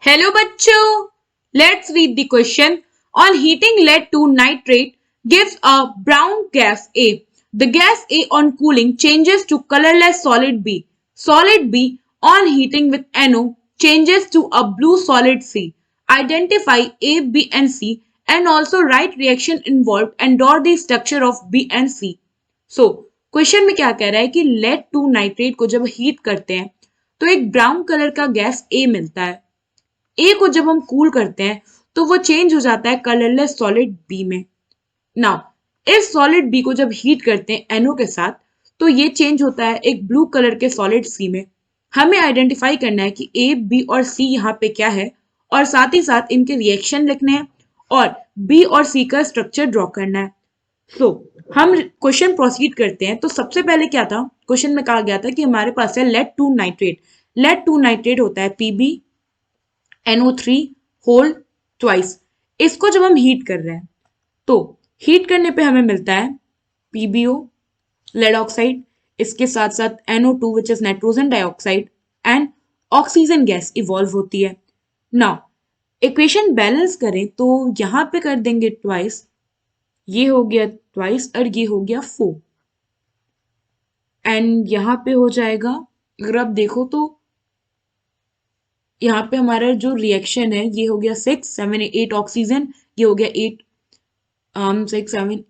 Hello bachcho. Let's read the question. On heating lead to nitrate gives a brown gas A. The gas A on cooling changes to colorless solid B. Solid B on heating with NO changes to a blue solid C. Identify A, B and C and also write reaction involved and draw the structure of B and C. So question में क्या कह रहा है कि lead two nitrate को जब heat करते हैं तो एक ब्राउन कलर का गैस ए मिलता है। ए को जब हम कूल करते हैं तो वो चेंज हो जाता है कलरलेस सॉलिड बी में। नाउ इस सॉलिड बी को जब हीट करते हैं एनओ के साथ तो ये चेंज होता है एक ब्लू कलर के सॉलिड सी में। हमें आइडेंटिफाई करना है कि ए बी और सी यहाँ पे क्या है और साथ ही साथ इनके रिएक्शन लिखने हैं और बी और सी का स्ट्रक्चर ड्रॉ करना है। सो हम क्वेश्चन प्रोसीड करते हैं। तो सबसे पहले क्या था, क्वेश्चन में कहा गया था कि हमारे पास है lead two nitrate. Lead two nitrate होता है पीबी NO3 होल ट्वाइस। इसको जब हम हीट कर रहे हैं तो हीट करने पे हमें मिलता है PbO लेड ऑक्साइड, इसके साथ साथ NO2 which is nitrogen dioxide and oxygen gas evolve होती है। नाउ इक्वेशन बैलेंस करें तो यहां पे कर देंगे ट्वाइस, ये हो गया ट्वाइस और ये हो गया 4 एंड यहाँ पे हो जाएगा, अगर आप देखो तो यहाँ पे हमारा जो रिएक्शन है ये हो गया 6 7 8 ऑक्सीजन, ये हो गया 8 6 7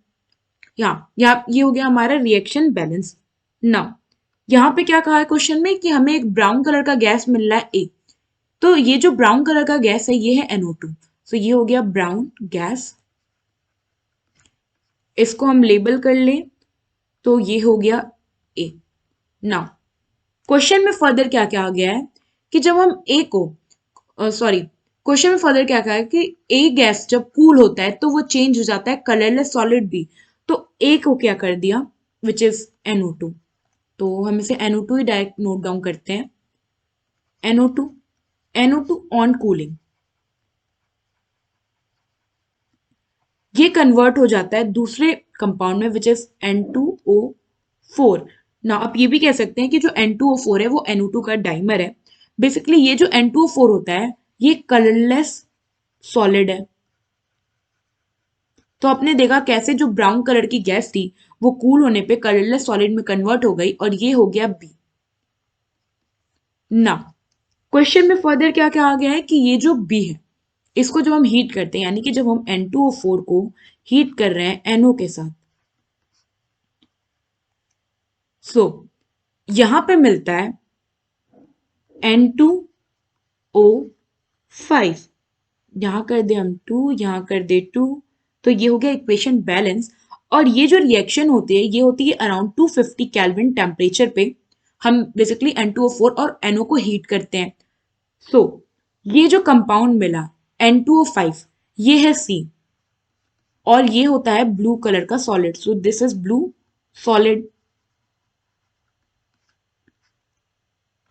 यहाँ ये हो गया हमारा रिएक्शन बैलेंस। नाउ यहाँ पे क्या कहा है क्वेश्चन में कि हमें एक ब्राउन कलर का गैस मिल रहा है ए। तो ये जो ब्राउन कलर का गैस है ये है NO2। सो ये हो गया ब्राउन गैस, इसको हम लेबल कर लें तो ये हो गया ए। नाउ क्वेश्चन में फर्दर क्या क्या आ गया है कि जब हम ए को क्वेश्चन में फर्दर क्या कहा है कि ए गैस जब कूल होता है तो वो चेंज हो जाता है कलरलेस सॉलिड बी। तो ए को क्या कर दिया विच इज NO2। तो हम इसे NO2 ही डायरेक्ट नोट डाउन करते हैं। NO2 ऑन कूलिंग ये कन्वर्ट हो जाता है दूसरे कंपाउंड में विच इज N2O4। ना आप ये भी कह सकते हैं कि जो N2O4 है वो NO2 का डाइमर है। बेसिकली ये जो N2O4 होता है ये कलरलेस सॉलिड है। तो आपने देखा कैसे जो ब्राउन कलर की गैस थी वो कूल होने पे कलरलेस सॉलिड में कन्वर्ट हो गई और ये हो गया बी। ना क्वेश्चन में फर्दर क्या क्या आ गया है कि ये जो बी है इसको जब हम हीट करते हैं, यानी कि जब हम N2O4 को हीट कर रहे हैं NO के साथ, सो यहां पे मिलता है N2O5। यहां कर दे हम 2, यहां कर दे 2, तो ये हो गया इक्वेशन बैलेंस। और ये जो रिएक्शन होती है ये होती है अराउंड 250 केल्विन टेम्परेचर पे। हम बेसिकली N2O4 और NO को हीट करते हैं। सो ये जो कंपाउंड मिला N2O5 ये है C और ये होता है ब्लू कलर का solid. So this is blue solid.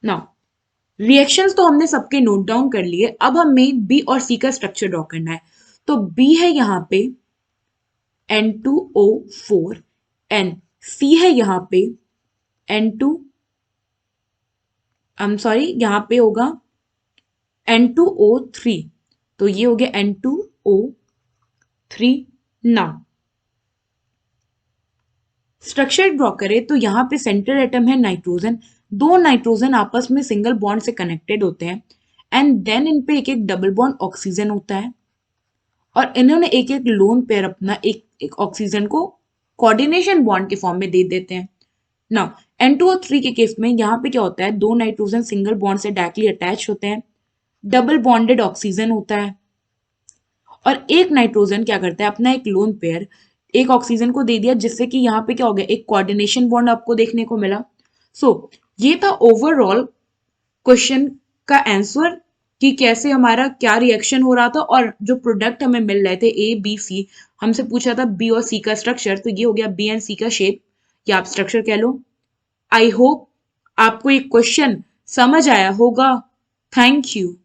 Now reactions तो हमने सबके नोट डाउन कर लिए, अब हमें बी और सी का स्ट्रक्चर ड्रॉ करना है। तो बी है यहाँ पे N2O4 एंड सी है यहाँ पे N2 यहाँ पे होगा N2O3। तो ये हो गया N2O3। नाउ स्ट्रक्चर ड्रॉ करें तो यहाँ पे सेंट्रल एटम है नाइट्रोजन। दो नाइट्रोजन आपस में सिंगल बॉन्ड से कनेक्टेड होते हैं एंड देन इन पे एक एक डबल बॉन्ड ऑक्सीजन होता है और इन्होंने एक एक लोन पेयर अपना एक एक ऑक्सीजन को कोऑर्डिनेशन बॉन्ड के फॉर्म में दे देते हैं। नाउ N2O3 के केस में यहाँ पे क्या होता है, दो नाइट्रोजन सिंगल बॉन्ड से डायरेक्टली अटैच होते हैं, डबल बॉन्डेड ऑक्सीजन होता है और एक नाइट्रोजन क्या करता है अपना एक लोन पेयर एक ऑक्सीजन को दे दिया, जिससे कि यहाँ पे क्या हो गया एक कोऑर्डिनेशन बॉन्ड आपको देखने को मिला। ये था ओवरऑल क्वेश्चन का आंसर कि कैसे हमारा क्या रिएक्शन हो रहा था और जो प्रोडक्ट हमें मिल रहे थे ए बी सी, हमसे पूछा था बी और सी का स्ट्रक्चर, तो ये हो गया बी एंड सी का शेप या आप स्ट्रक्चर कह लो। आई होप आपको ये क्वेश्चन समझ आया होगा। Thank you.